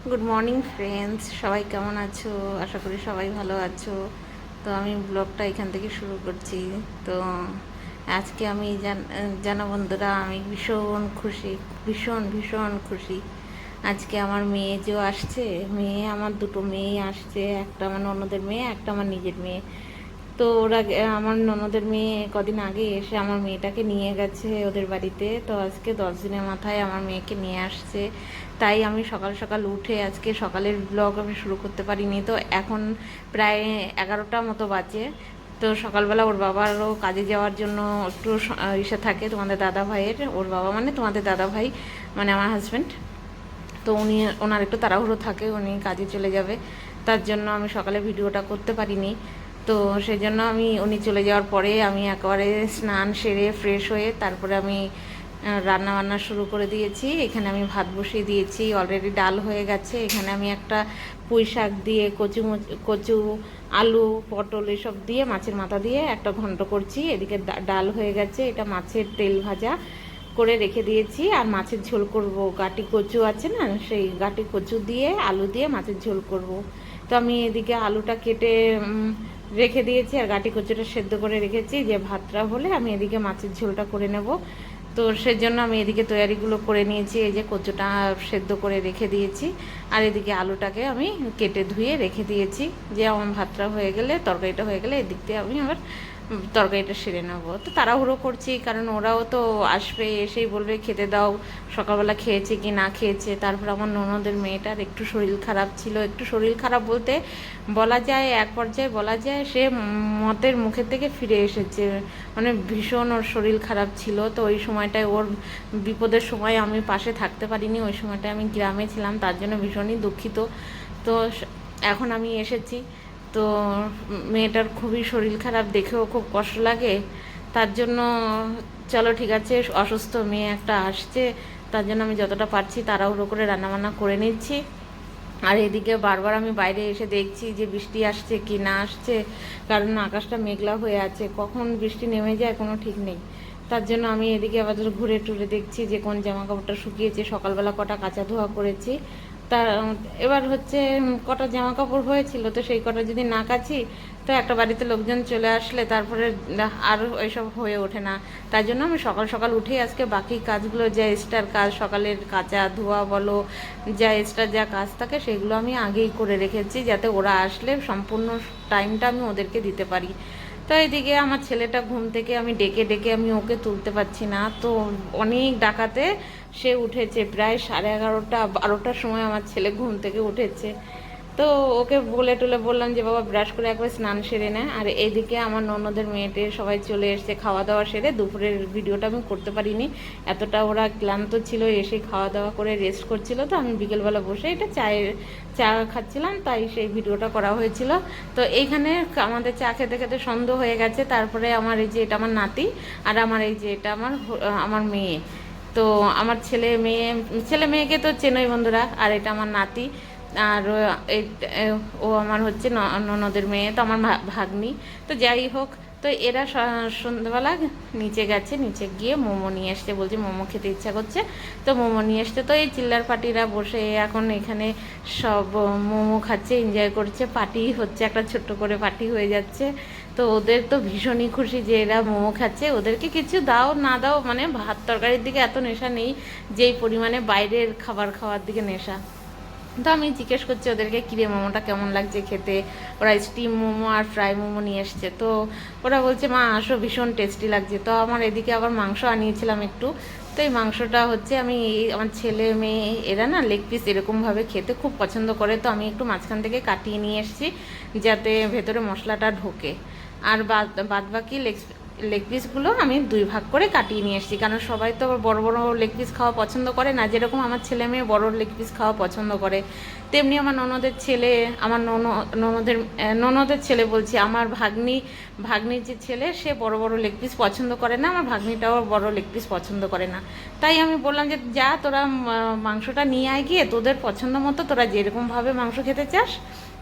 Good morning friends, সবাই কেমন আছো? আশা করি সবাই ভালো আছো। তো আমি ব্লগটা এখান থেকে শুরু করছি। তো আজকে আমি জানো বন্ধুরা, আমি ভীষণ খুশি, ভীষণ ভীষণ খুশি। আজকে আমার মেয়ে যে আসছে, আমার দুটো মেয়ে আসছে, একটা আমার ননদের মেয়ে, একটা আমার নিজের মেয়ে। তো ওরা আমার ননদের মেয়ে কদিন আগে এসে আমার মেয়েটাকে নিয়ে গেছে ওদের বাড়িতে। তো আজকে 10 দিনের মাথায় আমার মেয়েকে নিয়ে আসছে। তাই আমি সকাল সকাল উঠে আজকে সকালের ব্লগ আমি শুরু করতে পারিনি। তো এখন প্রায় 11টা মতো বাজে। তো সকালবেলা ওর বাবারও কাজে যাওয়ার জন্য একটু ইসে থাকে, তোমাদের দাদা ভাইয়ের, ওর বাবা মানে তোমাদের দাদা ভাই, মানে আমার হাজব্যান্ড। তো ওনার একটু তাড়াহুড়ো থাকে, উনি কাজে চলে যাবে। তার জন্য আমি সকালে ভিডিওটা করতে পারিনি। তো সেই জন্য উনি চলে যাওয়ার পরে আমি একেবারে স্নান সেরে ফ্রেশ হয়ে তারপরে আমি রান্না বান্না শুরু করে দিয়েছি। এখানে আমি ভাত বসিয়ে দিয়েছি, অলরেডি ডাল হয়ে গেছে। এখানে আমি একটা পুঁই শাক দিয়ে কচু, আলু, পটল এসব দিয়ে মাছের মাথা দিয়ে একটা ঘন্ট করছি। এদিকে ডাল হয়ে গেছে, এটা মাছের তেল ভাজা করে রেখে দিয়েছি। আর মাছের ঝোল করব, গাটি কচু আছে না, সেই গাটি কচু দিয়ে আলু দিয়ে মাছের ঝোল করব। তো আমি এদিকে আলুটা কেটে রেখে দিয়েছি আর গাটি কচুটা সেদ্ধ করে রেখেছি, যে ভাতটা হলে আমি এদিকে মাছের ঝোলটা করে নেব। তো সেজন্য আমি এদিকে তৈয়ারিগুলো করে নিয়েছি। এই যে কচুটা সেদ্ধ করে রেখে দিয়েছি আর এদিকে আলুটাকে আমি কেটে ধুয়ে রেখে দিয়েছি, যে আমার ভাতটা হয়ে গেলে, তরকারিটা হয়ে গেলে এদিক দিয়ে আমি আবার তরকারিটা সেরে নেবো। তো তাড়াহুড়ো করছি, কারণ ওরাও তো আসবে, এসেই বলবে খেতে দাও, সকালবেলা খেয়েছে কি না খেয়েছে। তারপর আমার ননদের মেয়েটার একটু শরীর খারাপ ছিল, একটু শরীর খারাপ বলতে বলা যায়, এক পর্যায়ে বলা যায় সে মতের মুখের থেকে ফিরে এসেছে। মানে ভীষণ ওর শরীর খারাপ ছিল। তো ওই সময়টায় ওর বিপদের সময় আমি পাশে থাকতে পারিনি, ওই সময়টায় আমি গ্রামে ছিলাম, তার জন্য ভীষণই দুঃখিত। তো এখন আমি এসেছি। তো মেয়েটার খুবই শরীর খারাপ, দেখেও খুব কষ্ট লাগে। তার জন্য চলো ঠিক আছে, অসুস্থ মেয়ে একটা আসছে, তার জন্য আমি যতটা পারছি তাড়াহুড়ো করে রান্নাবান্না করে নিচ্ছি। আর এদিকে বারবার আমি বাইরে এসে দেখছি যে বৃষ্টি আসছে কি না আসছে, কারণ আকাশটা মেঘলা হয়ে আছে, কখন বৃষ্টি নেমে যায় কোনো ঠিক নেই। তার জন্য আমি এদিকে আবার ঘুরে টুরে দেখছি যে কোন জামা কাপড়টা শুকিয়েছে। সকালবেলা কটা কাচা ধোয়া করেছি, তা এবার হচ্ছে কটা জামা কাপড় হয়েছিল, তো সেই কটা যদি না কাচি তো একটা বাড়িতে লোকজন চলে আসলে তারপরে আর ওইসব হয়ে ওঠে না। তাই জন্য আমি সকাল সকাল উঠেই আজকে বাকি কাজগুলো, যা এক্সট্রার কাজ, সকালের কাচা ধোয়া বলো, যা এক্সট্রা যা কাজ থাকে সেগুলো আমি আগেই করে রেখেছি, যাতে ওরা আসলে সম্পূর্ণ টাইমটা আমি ওদেরকে দিতে পারি। তো এইদিকে আমার ছেলেটা ঘুম থেকে আমি ডেকে ডেকে আমি ওকে তুলতে পারছি না, তো অনেক ডাকাতে সে উঠেছে। প্রায় 11:30 12টার সময় আমার ছেলে ঘুম থেকে উঠেছে। তো ওকে বলে টলে বললাম যে বাবা ব্রাশ করে একবার স্নান সেরে নেয়। আর এইদিকে আমার ননদের মেয়েটে সবাই চলে এসছে, খাওয়া দাওয়া সেরে। দুপুরের ভিডিওটা আমি করতে পারিনি, এতটা ওরা ক্লান্ত ছিল, এসে খাওয়া দাওয়া করে রেস্ট করছিল। তো আমি বিকেলবেলা বসে এটা চা খাচ্ছিলাম, তাই সেই ভিডিওটা করা হয়েছিল। তো এইখানে আমাদের চা খেতে খেতে সন্ধ্যা হয়ে গেছে। তারপরে আমার এই যে এটা আমার নাতি, আর আমার এই যে এটা আমার মেয়ে। তো আমার ছেলে মেয়েকে তো চেনই বন্ধুরা। আর এটা আমার নাতি, আর এই ও আমার হচ্ছে ননদের মেয়ে, তো আমার ভাগ্নি। তো যাই হোক, তো এরা সন্ধ্যাবেলা নিচে গেছে, নিচে গিয়ে মোমো নিয়ে এসছে, বলছে মোমো খেতে ইচ্ছা করছে, তো মোমো নিয়ে এসছে। তো এই চিল্লার পার্টিরা বসে এখন এখানে সব মোমো খাচ্ছে, এনজয় করছে, পার্টি হচ্ছে, একটা ছোট্ট করে পার্টি হয়ে যাচ্ছে। তো ওদের তো ভীষণই খুশি যে এরা মোমো খাচ্ছে। ওদেরকে কিছু দাও না দাও, মানে ভাত তরকারির দিকে এত নেশা নেই যেই পরিমাণে বাইরের খাবার খাওয়ার দিকে নেশা। তো আমি জিজ্ঞেস করছি ওদেরকে, কিরে মোমোটা কেমন লাগছে খেতে। ওরা স্টিম মোমো আর ফ্রাই মোমো নিয়ে এসছে। তো ওরা বলছে মা আসো, ভীষণ টেস্টি লাগছে। তো আমার এদিকে আবার মাংস আনিয়েছিলাম একটু। তো এই মাংসটা হচ্ছে আমার ছেলে মেয়ে এরা না লেগ পিস এরকমভাবে খেতে খুব পছন্দ করে, তো আমি একটু মাঝখান থেকে কাটিয়ে নিয়ে এসেছি যাতে ভেতরে মশলাটা ঢোকে। আর বাদ বাকি লেগ পিসগুলো আমি 2 ভাগ করে কাটিয়ে নিয়ে এসেছি, কারণ সবাই তো বড় বড় লেগ পিস খাওয়া পছন্দ করে না। যেরকম আমার ছেলে মেয়ে বড় লেগ পিস খাওয়া পছন্দ করে, তেমনি আমার ননদের ছেলে, আমার ননদের ছেলে বলছি, আমার ভাগ্নির যে ছেলে, সে বড় বড় লেগ পিস পছন্দ করে না, আমার ভাগ্নিটাও বড় লেগ পিস পছন্দ করে না। তাই আমি বললাম যে যা তোরা মাংসটা নিয়ে আয় গিয়ে, তোদের পছন্দ মতো তোরা যেরকমভাবে মাংস খেতে চাস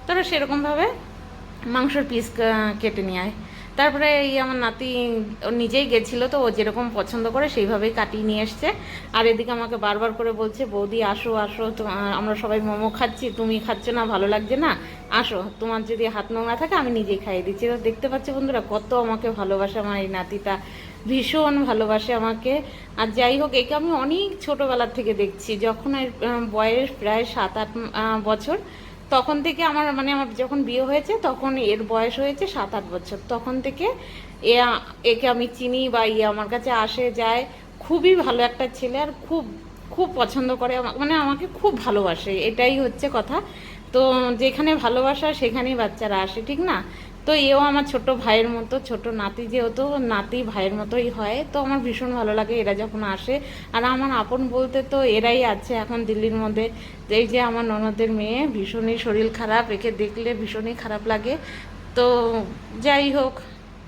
তোরা সেরকমভাবে মাংসর পিস কেটে নিয়ে আয়। তারপরে এই আমার নাতি ও নিজেই গেছিলো, তো ও যেরকম পছন্দ করে সেইভাবেই কাটিয়ে নিয়ে এসছে। আর এদিকে আমাকে বারবার করে বলছে, বৌদি আসো আসো, তো আমরা সবাই মোমো খাচ্ছি, তুমি খাচ্ছ না, ভালো লাগছে না, আসো, তোমার যদি হাত নোংরা থাকে আমি নিজেই খাইয়ে দিচ্ছি। তো দেখতে পাচ্ছি বন্ধুরা কত আমাকে ভালোবাসে আমার এই নাতিটা, ভীষণ ভালোবাসে আমাকে। আর যাই হোক, একে আমি অনেক ছোটোবেলার থেকে দেখছি, যখন এর বয়স প্রায় 7-8 বছর, তখন থেকে আমার মানে আমার যখন বিয়ে হয়েছে তখন এর বয়স হয়েছে 7-8 বছর, তখন থেকে এ একে আমি চিনি বা আমার কাছে আসে যায়। খুবই ভালো একটা ছেলে, আর খুব খুব পছন্দ করে মানে আমাকে খুব ভালোবাসে, এটাই হচ্ছে কথা। তো যেখানে ভালোবাসা সেখানেই বাচ্চারা আসে, ঠিক না? তো এও আমার ছোট ভাইয়ের মতো, ছোট নাতি যেহেতু, নাতি ভাইয়ের মতোই হয়। তো আমার ভীষণ ভালো লাগে এরা যখন আসে। আর আমার আপন বলতে তো এরাই আছে এখন দিল্লির মধ্যে। এই যে আমার ননদের মেয়ে, ভীষণই শরীর খারাপ, একে দেখলে ভীষণই খারাপ লাগে। তো যাই হোক,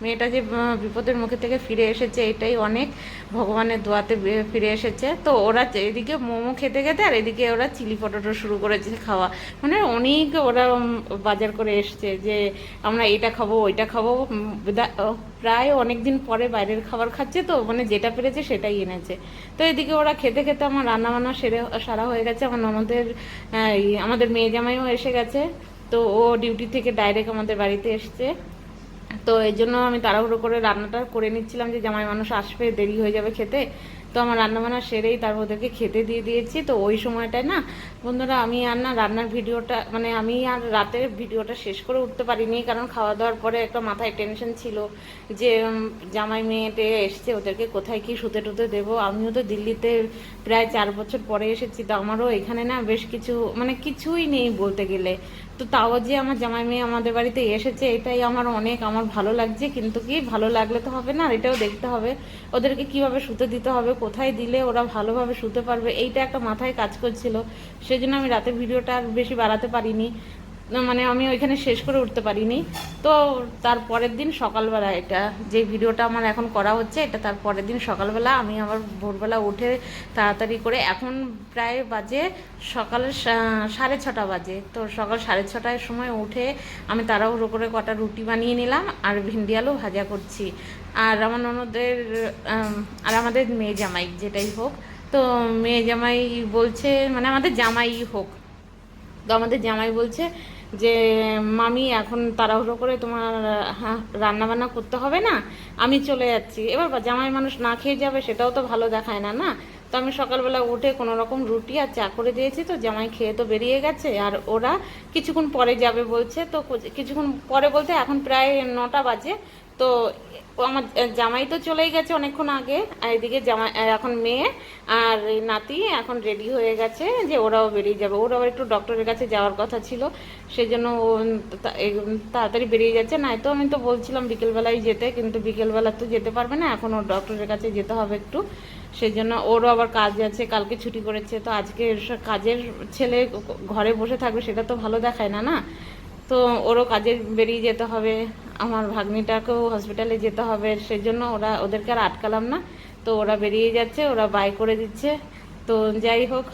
মেয়েটা যে বিপদের মুখে থেকে ফিরে এসেছে এটাই অনেক, ভগবানের দোয়াতে ফিরে এসেছে। তো ওরা এদিকে মোমো খেতে খেতে আর এদিকে ওরা চিলি পটেটো শুরু করেছে খাওয়া, মানে অনেক ওরা বাজার করে এসছে যে আমরা এটা খাবো ওইটা খাবো। প্রায় অনেক দিন পরে বাইরের খাবার খাচ্ছে, তো মানে যেটা পেরেছে সেটাই এনেছে। তো এদিকে ওরা খেতে খেতে আমার রান্নাবান্না সারা হয়ে গেছে। আমার ননদের আমাদের মেয়ে জামাইও এসে গেছে। তো ও ডিউটি থেকে ডাইরেক্ট আমাদের বাড়িতে এসছে। তো এই জন্য আমি তাড়াহুড়ো করে রান্নাটা করে নিচ্ছিলাম, যে জামাই মানুষ আসবে, দেরি হয়ে যাবে খেতে। তো আমার রান্নাবান্না সেরেই তারপর ওদেরকে খেতে দিয়ে দিয়েছি। তো ওই সময়টায় না বন্ধুরা, আমি আর না রান্নার ভিডিওটা মানে আমি আর রাতের ভিডিওটা শেষ করে উঠতে পারিনি, কারণ খাওয়া দাওয়ার পরে একটা মাথায় টেনশন ছিল যে জামাই মেয়েটে এসছে, ওদেরকে কোথায় কি শুতে টুতে দেবো। আমিও তো দিল্লিতে প্রায় 4 বছর পরে এসেছি, তো আমারও এখানে না বেশ কিছু মানে কিছুই নেই বলতে গেলে। তো তাও যে আমার জামাই মেয়ে আমাদের বাড়িতে এসেছে এটাই আমার অনেক আমার ভালো লাগছে। কিন্তু কি, ভালো লাগলে তো হবে না, এটাও দেখতে হবে ওদেরকে কিভাবে শুতে দিতে হবে, কোথায় দিলে ওরা ভালোভাবে শুতে পারবে, এইটা একটা মাথায় কাজ করছিল। সেজন্য আমি রাতের ভিডিওটা আর বেশি বাড়াতে পারিনি, মানে আমি ওইখানে শেষ করে উঠতে পারিনি। তো তার পরের দিন সকালবেলা, এটা যে ভিডিওটা আমার এখন করা হচ্ছে এটা তার পরের দিন সকালবেলা আমি আবার ভোরবেলা উঠে তাড়াতাড়ি করে, এখন প্রায় বাজে সকাল 6:30 বাজে। তো সকাল 6:30টার সময় উঠে আমি তাড়াহুড়ো করে কটা রুটি বানিয়ে নিলাম, আর ভিন্ডি আলু ভাজা করছি। আর আমার ননদের আর আমাদের মেয়ে জামাই যেটাই হোক, তো মেয়ে জামাই বলছে, মানে আমাদের জামাই হোক, তো আমাদের জামাই বলছে যে মামি এখন তাড়াহুড়ো করে তোমার রান্না বান্না করতে হবে না, আমি চলে যাচ্ছি। এবার জামাই মানুষ না খেয়ে যাবে, সেটাও তো ভালো দেখায় না, না? তো আমি সকালবেলা উঠে কোনো রকম রুটি আর চা করে দিয়েছি। তো জামাই খেয়ে তো বেরিয়ে গেছে, আর ওরা কিছুক্ষণ পরে যাবে বলছে। তো কিছুক্ষণ পরে বলতে এখন প্রায় 9টা বাজে। তো আমার জামাই তো চলেই গেছে অনেকক্ষণ আগে, আর এদিকে জামাই এখন মেয়ে আর নাতি এখন রেডি হয়ে গেছে যে ওরাও বেরিয়ে যাবে। ওর আবার একটু ডক্টরের কাছে যাওয়ার কথা ছিল, সেই জন্য ও তাড়াতাড়ি বেরিয়ে যাচ্ছে। নাই তো আমি তো বলছিলাম বিকেলবেলায় যেতে, কিন্তু বিকেলবেলা তো যেতে পারবে না, এখন ওর ডক্টরের কাছে যেতে হবে একটু। সেই জন্য ওরও আবার কাজ আছে, কালকে ছুটি করেছে। তো আজকে কাজের ছেলে ঘরে বসে থাকবে, সেটা তো ভালো দেখায় না, না? তো ওরও কাজে বেরিয়ে যেতে হবে, আমার ভাগ্নিটাকেও হসপিটালে যেতে হবে, সেজন্য ওদেরকে আর আটকালাম না। তো ওরা বেরিয়ে যাচ্ছে, ওরা বাই করে দিচ্ছে। তো যাই হোক,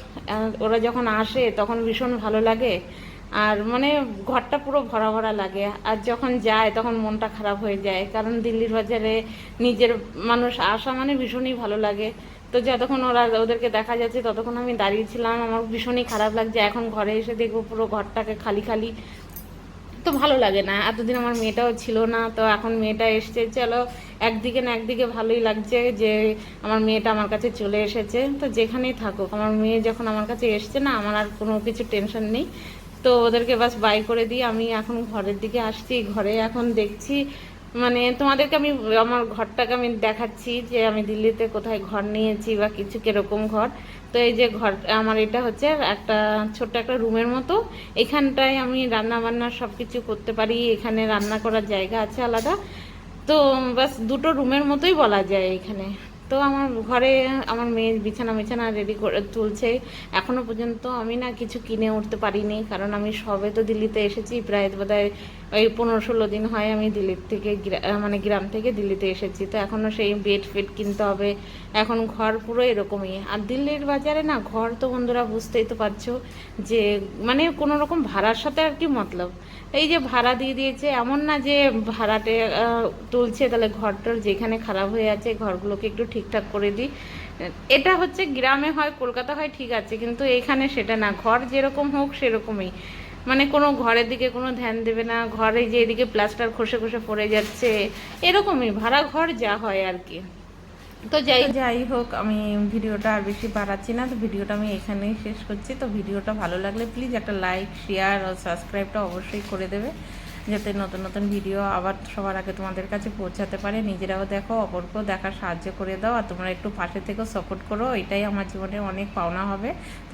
ওরা যখন আসে তখন ভীষণ ভালো লাগে, আর মানে ঘরটা পুরো ভরা ভরা লাগে। আর যখন যায় তখন মনটা খারাপ হয়ে যায়, কারণ দিল্লির বাজারে নিজের মানুষ আসা মানে ভীষণই ভালো লাগে। তো যতক্ষণ ওদেরকে দেখা যাচ্ছে ততক্ষণ আমি দাঁড়িয়েছিলাম, আমার ভীষণই খারাপ লাগছে। এখন ঘরে এসে দেখবো পুরো ঘরটাকে খালি খালি, তো ভালো লাগে না। এতদিন আমার মেয়েটাও ছিল না, তো এখন মেয়েটা এসছে, চলো একদিকে না একদিকে ভালোই লাগছে যে আমার মেয়েটা আমার কাছে চলে এসেছে। তো যেখানেই থাকুক, আমার মেয়ে যখন আমার কাছে এসছে না, আমার আর কোনো কিছু টেনশন নেই। তো ওদেরকে বাস বাই করে দিয়ে আমি এখন ঘরের দিকে আসছি। ঘরে এখন দেখছি, মানে তোমাদেরকে আমি আমার ঘরটাকে আমি দেখাচ্ছি যে আমি দিল্লিতে কোথায় ঘর নিয়েছি বা কিছু কীরকম ঘর। তো এই যে ঘর আমার, এটা হচ্ছে একটা ছোট্ট একটা রুমের মতো। এখানটায় আমি রান্না বান্না সব কিছু করতে পারি, এখানে রান্না করার জায়গা আছে আলাদা। তো বাস দুটো রুমের মতোই বলা যায় এখানে। তো আমার ঘরে আমার মেয়ে বিছানা বিছানা রেডি করে তুলছে। এখনও পর্যন্ত আমি না কিছু কিনে উঠতে পারিনি, কারণ আমি সবে তো দিল্লিতে এসেছি, প্রায় বোধহয় ওই 15-16 দিন হয় আমি দিল্লির থেকে মানে গ্রাম থেকে দিল্লিতে এসেছি। তো এখনও সেই বেড ফেড কিনতে হবে, এখন ঘর পুরো এরকমই। আর দিল্লির বাজারে না ঘর তো বন্ধুরা বুঝতেই তো পারছো যে মানে কোনো রকম ভাড়ার সাথে আর কি মতলব, এই যে ভাড়া দিয়ে দিয়েছে এমন না যে ভাড়াটে তুলছে তাহলে ঘরটার যেখানে খারাপ হয়ে আছে ঘরগুলোকে একটু ঠিকঠাক করে দিই। এটা হচ্ছে গ্রামে হয়, কলকাতা হয়, ঠিক আছে, কিন্তু এখানে সেটা না, ঘর যেরকম হোক সেরকমই, মানে কোনো ঘরের দিকে কোনো ধ্যান দেবে না, ঘরে যে এদিকে প্লাস্টার খসে খসে পড়ে যাচ্ছে, এরকমই ভাড়া ঘর যা হয় আর কি। তো যাই হোক, আমি ভিডিওটা আর বেশি বাড়াচ্ছি না, তো ভিডিওটা আমি এখানেই শেষ করছি। তো ভিডিওটা ভালো লাগলে প্লিজ একটা লাইক, শেয়ার আর সাবস্ক্রাইবটা অবশ্যই করে দেবে, যাতে নতুন নতুন ভিডিও আবার সবার আগে তোমাদের কাছে পৌঁছাতে পারে। নিজেরাও দেখো, অপরকেও দেখার সাহায্য করে দাও, আর তোমরা একটু পাশে থেকেও সাপোর্ট করো, এটাই আমার জীবনে অনেক পাওনা হবে। তো